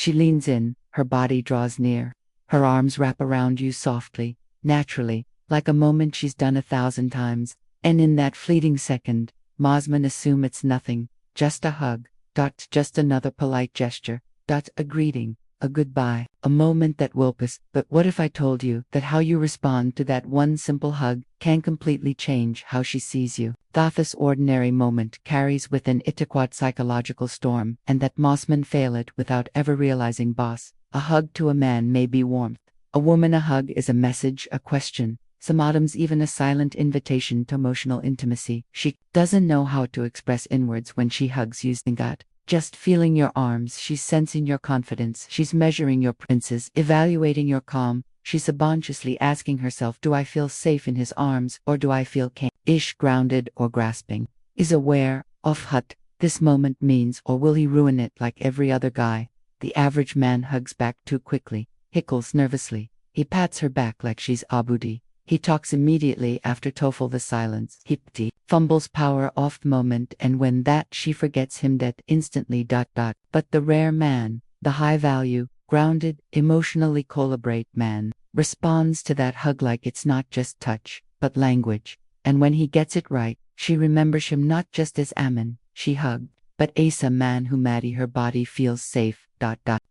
She leans in, her body draws near. Her arms wrap around you softly, naturally, like a moment she's done 1,000 times. And in that fleeting second, Mosman assume it's nothing, just a hug, just another polite gesture, a greeting, a goodbye, a moment that will pass. But what if I told you that how you respond to that one simple hug can completely change how she sees you? That this ordinary moment carries within it a quite psychological storm, and that Mossman fail it without ever realizing boss. A hug to a man may be warmth. A woman, a hug is a message, a question. Sometimes even a silent invitation to emotional intimacy. She doesn't know how to express inwards when she hugs you. That just feeling your arms, she's sensing your confidence, she's measuring your princes, evaluating your calm. She's subconsciously asking herself, do I feel safe in his arms, or do I feel grounded or grasping? Is aware of what this moment means, or will he ruin it like every other guy? The average man hugs back too quickly, hickles nervously. He pats her back like she's Abudi. He talks immediately after TOEFL the silence. He fumbles power off the moment, and when that she forgets him that instantly. But the rare man, the high value, grounded, emotionally calibrate man, responds to that hug like it's not just touch, but language. And when he gets it right, she remembers him not just as Ammon she hugged, but as a man who Maddie her body feels safe.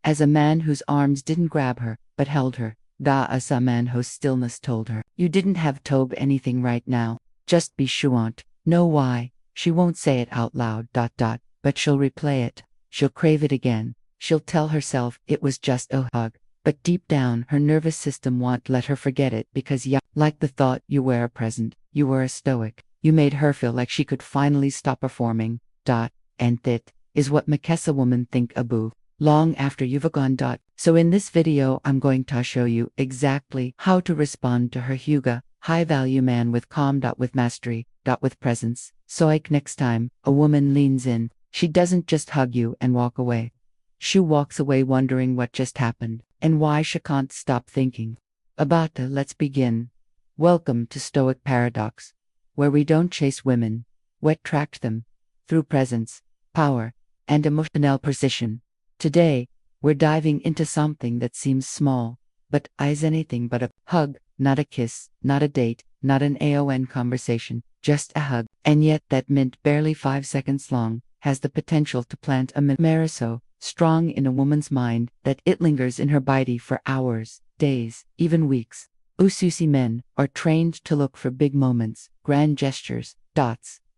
As a man whose arms didn't grab her, but held her. As a man whose stillness told her, you didn't have to be anything right now, just be shuant. Know why? She won't say it out loud. But she'll replay it. She'll crave it again. She'll tell herself it was just a hug. But deep down, her nervous system won't let her forget it because like the thought you were present, you were a stoic. You made her feel like she could finally stop performing. And that is what makes a woman think abu. Long after you've gone. So in this video I'm going to show you exactly how to respond to her Huga, high value man with calm. With mastery. With presence. So like next time a woman leans in, she doesn't just hug you and walk away. She walks away wondering what just happened, and why she can't stop thinking about it. Let's begin. Welcome to Stoic Paradox, where we don't chase women, we attract them, through presence, power, and emotional precision. Today, we're diving into something that seems small, but is anything but a hug, not a kiss, not a date, not an AON conversation, just a hug. And yet that mint barely 5 seconds long, has the potential to plant a memory so strong in a woman's mind that it lingers in her body for hours, days, even weeks. Ususi men are trained to look for big moments, grand gestures,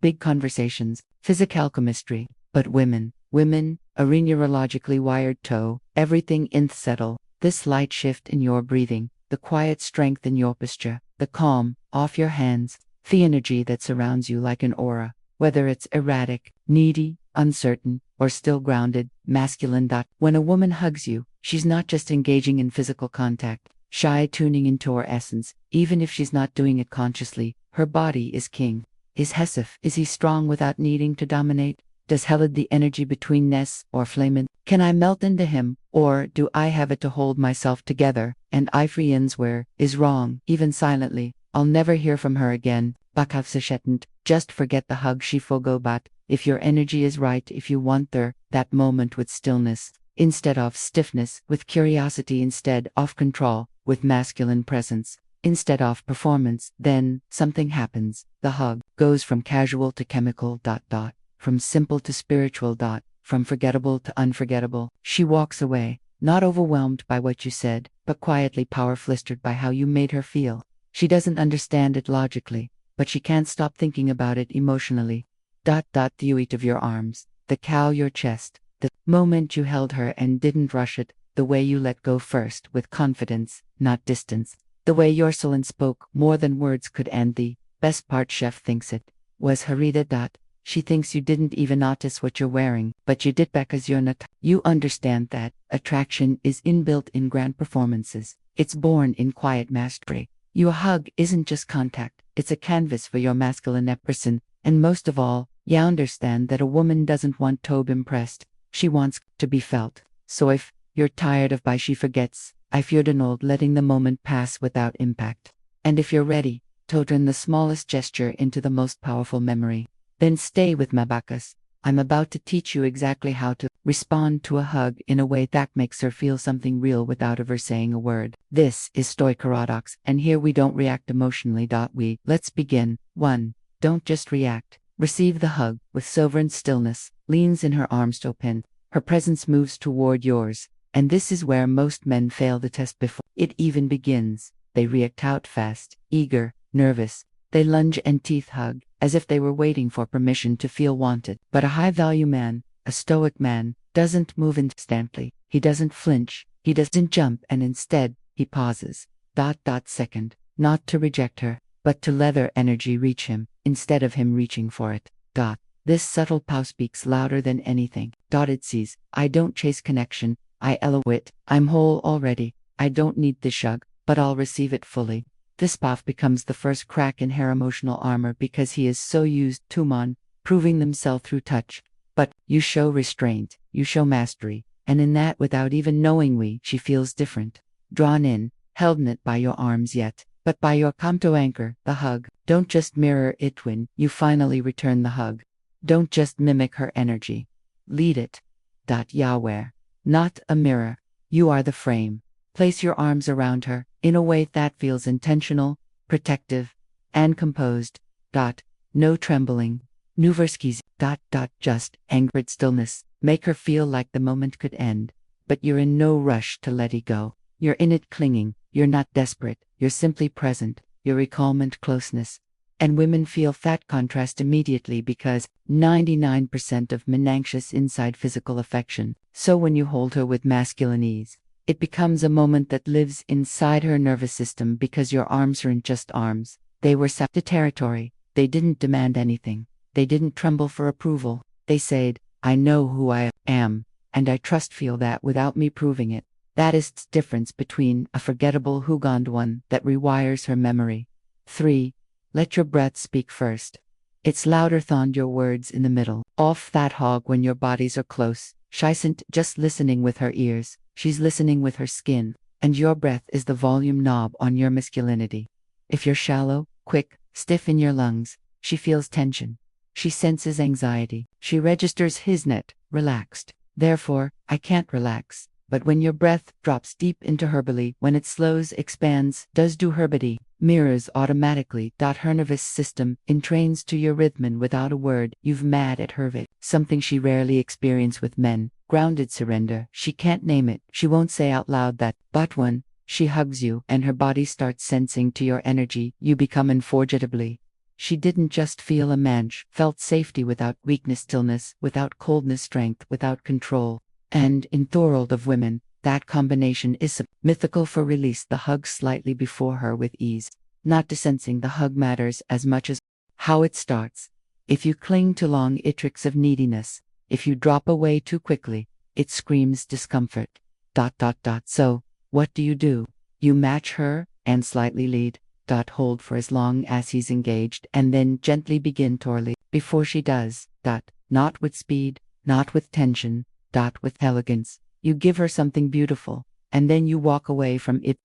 big conversations, physical chemistry. But women are neurologically wired to everything in settle. This slight shift in your breathing, the quiet strength in your posture, the calm off your hands, the energy that surrounds you like an aura, whether it's erratic, needy, uncertain, or still grounded, masculine. When a woman hugs you, she's not just engaging in physical contact, shy tuning into her essence, even if she's not doing it consciously. Her body is king. Is Hesef, is he strong without needing to dominate? Does Helid the energy between Ness or Flamen? Can I melt into him, or do I have it to hold myself together? And Ifrians where is wrong, even silently. I'll never hear from her again. Bakavsashetant, just forget the hug she fogobat. If your energy is right, if you want there, that moment with stillness, instead of stiffness, with curiosity instead of control, with masculine presence, instead of performance, then something happens. The hug goes from casual to chemical. From simple to spiritual. From forgettable to unforgettable. She walks away, not overwhelmed by what you said, but quietly power-flistered by how you made her feel. She doesn't understand it logically, but she can't stop thinking about it emotionally. The weight of your arms, the cow your chest, the moment you held her and didn't rush it, the way you let go first with confidence, not distance, the way your soul spoke more than words could. And the best part, chef thinks it was Harida. She thinks you didn't even notice what you're wearing, but you did because you're not. You understand that attraction is inbuilt in grand performances. It's born in quiet mastery. Your hug isn't just contact, it's a canvas for your masculine person. And most of all, you understand that a woman doesn't want to be impressed. She wants to be felt. So if you're tired of by she forgets, I feared an old letting the moment pass without impact. And if you're ready to turn the smallest gesture into the most powerful memory, then stay with Mabakas. I'm about to teach you exactly how to respond to a hug in a way that makes her feel something real without ever saying a word. This is Stoic Paradox, and here we don't react emotionally. Let's begin. 1. Don't just react. Receive the hug with sovereign stillness, leans in her arms open. Her presence moves toward yours, and this is where most men fail the test before it even begins. They react out fast, eager, nervous. They lunge and teeth hug, as if they were waiting for permission to feel wanted. But a high-value man, a stoic man, doesn't move instantly. He doesn't flinch. He doesn't jump, and instead, he pauses. Second. Not to reject her, but to let her energy reach him, instead of him reaching for it. This subtle pause speaks louder than anything. It says, I don't chase connection, I elevate. I'm whole already. I don't need this hug, but I'll receive it fully. This path becomes the first crack in her emotional armor because he is so used to proving themselves through touch. But you show restraint, you show mastery, and in that, without even knowing, she feels different. Drawn in, held not by your arms yet, but by your to anchor, the hug. Don't just mirror it when you finally return the hug. Don't just mimic her energy. Lead it. Yahweh. Not a mirror. You are the frame. Place your arms around her, in a way that feels intentional, protective, and composed. No trembling. Nuverskis. Just anchored stillness. Make her feel like the moment could end. But you're in no rush to let it go. You're in it clinging. You're not desperate. You're simply present. You're recalmant closeness. And women feel that contrast immediately because 99% of men anxious inside physical affection. So when you hold her with masculine ease, it becomes a moment that lives inside her nervous system because your arms aren't just arms. They were set to territory. They didn't demand anything. They didn't tremble for approval. They said, I know who I am, and I trust feel that without me proving it. That is the difference between a forgettable hugand one that rewires her memory. 3. Let your breath speak first. It's louder than your words in the middle. Off that hog when your bodies are close. She isn't just listening with her ears, she's listening with her skin, and your breath is the volume knob on your masculinity. If you're shallow, quick, stiff in your lungs, she feels tension. She senses anxiety. She registers his net, relaxed. Therefore, I can't relax. But when your breath drops deep into her belly, when it slows, expands, does do her body, mirrors automatically. Her nervous system entrains to your rhythm without a word. You've mad at her bit, something she rarely experiences with men. Grounded surrender. She can't name it. She won't say out loud that, but when she hugs you and her body starts sensing to your energy, you become unforgettably. She didn't just feel a match, felt safety without weakness, stillness, without coldness, strength, without control. And in the world of women, that combination is mythical. For release the hug slightly before her with ease. Not to sensing the hug matters as much as how it starts. If you cling too long, it tricks of neediness. If you drop away too quickly, it screams discomfort. So, what do? You match her and slightly lead. Hold for as long as he's engaged and then gently begin to lead before she does. Not with speed, not with tension. With elegance, you give her something beautiful, and then you walk away from it.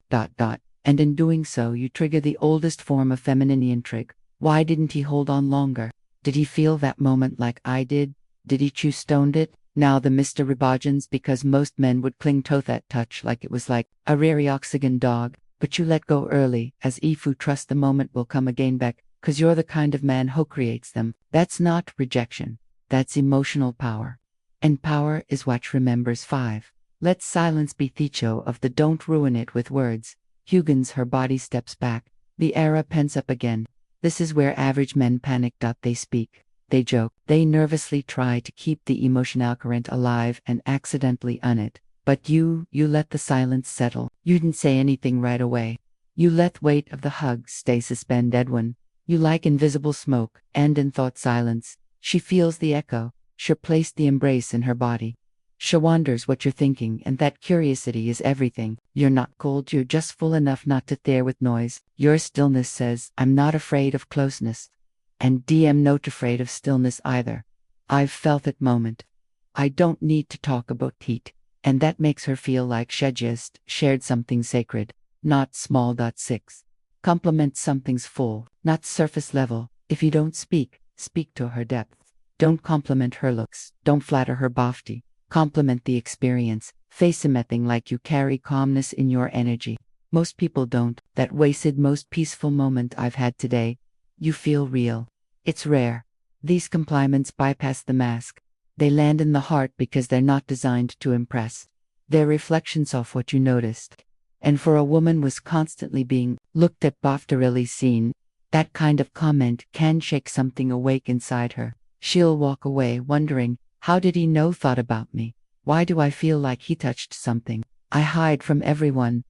And in doing so, you trigger the oldest form of feminine intrigue. Why didn't he hold on longer? Did he feel that moment like I did? Did he choose stoned it? Now the Mr. Rebogins, because most men would cling to that touch like it was like a rare oxygen dog, but you let go early, as if you trust the moment will come again back, 'cause you're the kind of man who creates them. That's not rejection. That's emotional power. And power is what remembers. 5. Let silence be Thicho of the don't ruin it with words. Huygens, her body steps back. The era pens up again. This is where average men panic. They speak. They joke. They nervously try to keep the emotional current alive and accidentally un it. But you let the silence settle. You didn't say anything right away. You let the weight of the hug stay suspended when you like invisible smoke, and in thought silence. She feels the echo. She placed the embrace in her body. She wonders what you're thinking, and that curiosity is everything. You're not cold, you're just full enough not to tear with noise. Your stillness says, I'm not afraid of closeness. And I'm not afraid of stillness either. I've felt that moment. I don't need to talk about heat. And that makes her feel like she just shared something sacred, not small. 6. Compliment something's full, not surface level. If you don't speak, speak to her depth. Don't compliment her looks, don't flatter her body. Compliment the experience, face something like you carry calmness in your energy. Most people don't. That wasted most peaceful moment I've had today. You feel real. It's rare. These compliments bypass the mask. They land in the heart because they're not designed to impress. They're reflections of what you noticed. And for a woman was constantly being looked at, really seen, that kind of comment can shake something awake inside her. She'll walk away wondering, how did he know thought about me? Why do I feel like he touched something I hide from everyone?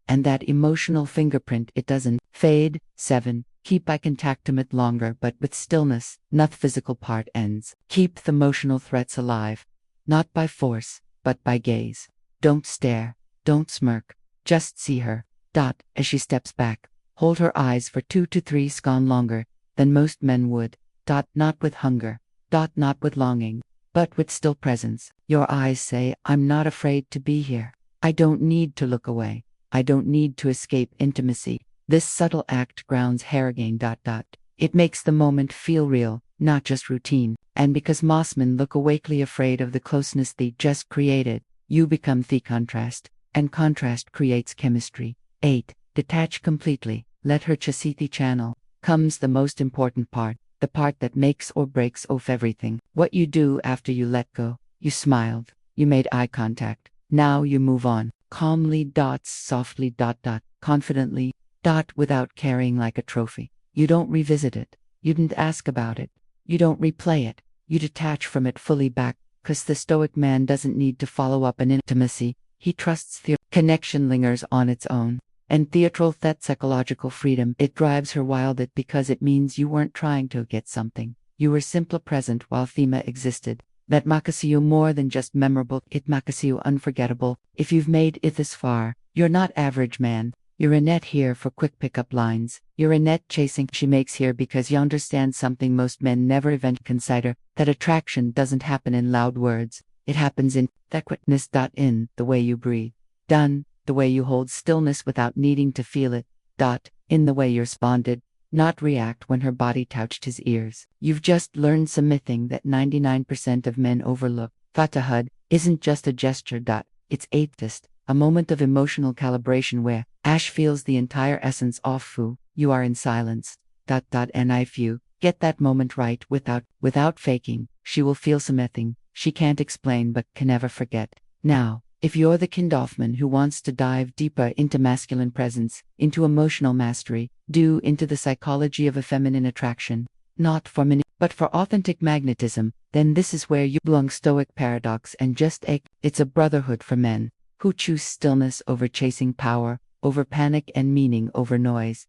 And that emotional fingerprint, it doesn't fade. 7. Keep eye contact longer, but with stillness, not the physical part ends. Keep the emotional threats alive. Not by force, but by gaze. Don't stare. Don't smirk. Just see her. As she steps back. Hold her eyes for 2 to 3 seconds longer than most men would. Not with hunger. Not with longing, but with still presence. Your eyes say, I'm not afraid to be here. I don't need to look away. I don't need to escape intimacy. This subtle act grounds hair again. It makes the moment feel real, not just routine. And because Mossmen look awakely afraid of the closeness they just created, you become the contrast, and contrast creates chemistry. 8. Detach completely. Let her chasiti channel. Comes the most important part, the part that makes or breaks off everything. What you do after you let go. You smiled. You made eye contact. Now you move on. Calmly, softly, confidently, without carrying like a trophy. You don't revisit it. You didn't ask about it. You don't replay it. You detach from it fully back, 'cause the Stoic man doesn't need to follow up an intimacy. He trusts the connection lingers on its own. And theatral that psychological freedom, it drives her wild because it means you weren't trying to get something. You were simply present while thema existed. That makes you more than just memorable, it makes you unforgettable. If you've made it this far, you're not average man. You're a net here for quick pickup lines. You're a net chasing she makes here because you understand something most men never even consider, that attraction doesn't happen in loud words. It happens in that quickness. In the way you breathe. The way you hold stillness without needing to feel it. In the way you responded, not react when her body touched his ears. You've just learned something that 99% of men overlook. Fatahud isn't just a gesture. It's atheist, a moment of emotional calibration where Ash feels the entire essence of who you are in silence. And if you get that moment right without faking, she will feel something she can't explain but can never forget. Now, if you're the Kindhoffman who wants to dive deeper into masculine presence, into emotional mastery, into the psychology of a feminine attraction, not for minute, but for authentic magnetism, then this is where you belong. Stoic Paradox and Just Egg. It's a brotherhood for men who choose stillness over chasing power, over panic and meaning over noise.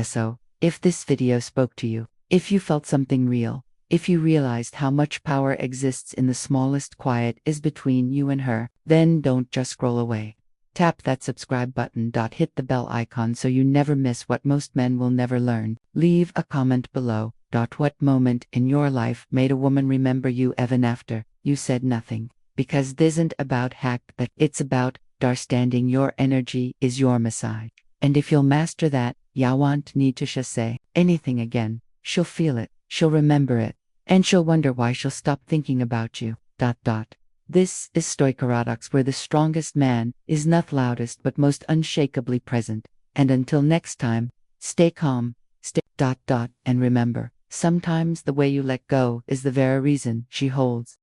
So, if this video spoke to you, if you felt something real, if you realized how much power exists in the smallest quiet is between you and her, then don't just scroll away. Tap that subscribe button. Hit the bell icon so you never miss what most men will never learn. Leave a comment below. What moment in your life made a woman remember you even after you said nothing? Because this isn't about hack, that it's about understanding your energy is your massage. And if you'll master that, ya won't need to say anything again. She'll feel it, she'll remember it, and she'll wonder why she'll stop thinking about you. This is Stoic Paradox, where the strongest man is not loudest but most unshakably present. And until next time, stay calm, stay and remember, sometimes the way you let go is the very reason she holds.